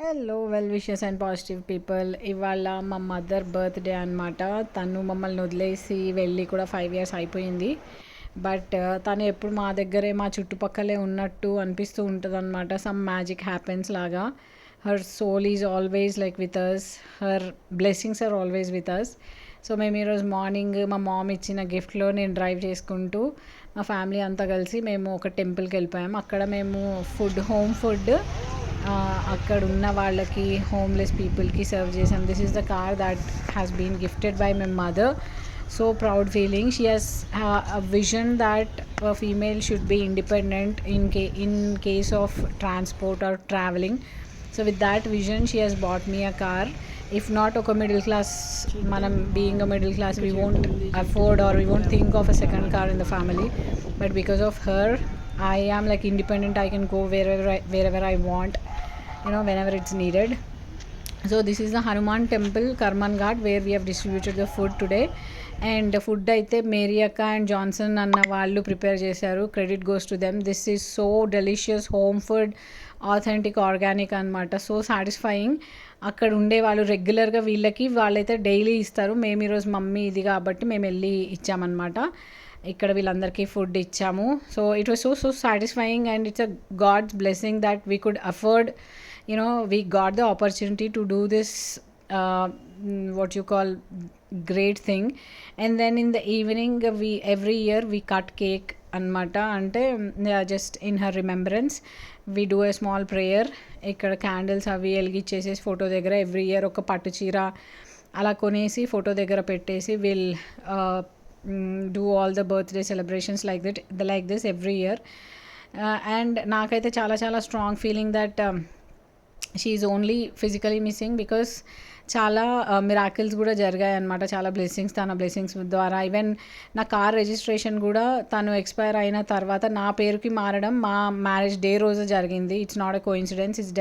Hello well wishes and positive people. ఇవాళ మా mother birthday అనమాట. తను మమ్మల్ని వదిలేసి వెళ్ళి కూడా 5 years అయిపోయింది. బట్ తను ఎప్పుడు మా దగ్గరే మా చుట్టుపక్కలే ఉన్నట్టు అనిపిస్తూ ఉంటుంది అనమాట. సమ్ మ్యాజిక్ హ్యాపెన్స్ లాగా. Her soul is always like with us, her blessings are always with us. So మేము ఈరోజు మార్నింగ్ మా మామ్ ఇచ్చిన గిఫ్ట్లో నేను డ్రైవ్ చేసుకుంటూ మా ఫ్యామిలీ అంతా కలిసి మేము ఒక టెంపుల్కి వెళ్ళిపోయాము. అక్కడ మేము హోమ్ ఫుడ్ అక్కడ ఉన్న వాళ్ళకి, హోమ్లెస్ పీపుల్కి సర్వ్ చేసాం. This is the car that has been gifted by my mother. So proud feeling. She has a vision that a female should be independent in case of transport or traveling. So with that vision she has bought me a car. If not a middle class, manam being a middle class, we won't afford or we won't think of a second car in the family. But because of her, I am like independent. I can go wherever I want, whenever it's needed. So this is the Hanuman temple, Karman Ghat, where we have distributed the food today. And food అయితే Mary అక్క and Johnson అన్న వాళ్ళు prepare చేశారు. Credit goes to them. This is so delicious home food, authentic, organic అనమాట. So satisfying. అక్కడ ఉండే వాళ్ళు రెగ్యులర్గా వాళ్ళైతే డైలీ ఇస్తారు. మేము ఈరోజు మమ్మీ ఇది కాబట్టి మేము వెళ్ళి ఇచ్చామన్నమాట. ఇక్కడ వీళ్ళందరికీ ఫుడ్ ఇచ్చాము. So it was so satisfying and it's a God's blessing that we could afford, we got the opportunity to do this what you call great thing. And then in the evening every year we cut cake anamata, ante just in her remembrance we do a small prayer. ikkada candles avi eligichesi photo దగ్గర every year oka pattu cheera ala konesi photo దగ్గర పెట్టేసి we'll do all the birthday celebrations like this every year. And నాకైతే చాలా చాలా strong feeling that she is only physically missing because చాలా miracles కూడా జరిగాయి అనమాట. చాలా తన బ్లెస్సింగ్స్ ద్వారా. ఈవెన్ నా కార్ రిజిస్ట్రేషన్ కూడా తను ఎక్స్పైర్ అయిన తర్వాత నా పేరుకి మారడం మా మ్యారేజ్ డే రోజు జరిగింది. It's not a coincidence, it's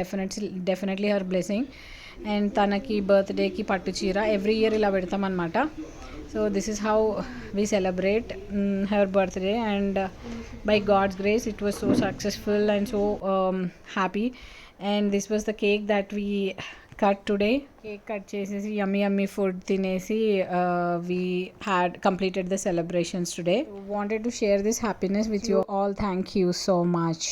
definitely her blessing. And తనకి బర్త్డేకి పట్టు చీర ఎవ్రీ ఇయర్ ఇలా పెడతామన్నమాట. So this is how we celebrate her birthday, and by God's grace it was so successful and so happy. And this was the cake that we cut today. Cake cut chesesi yummy food tinesi we had completed the celebrations today. Wanted to share this happiness with you all. Thank you so much.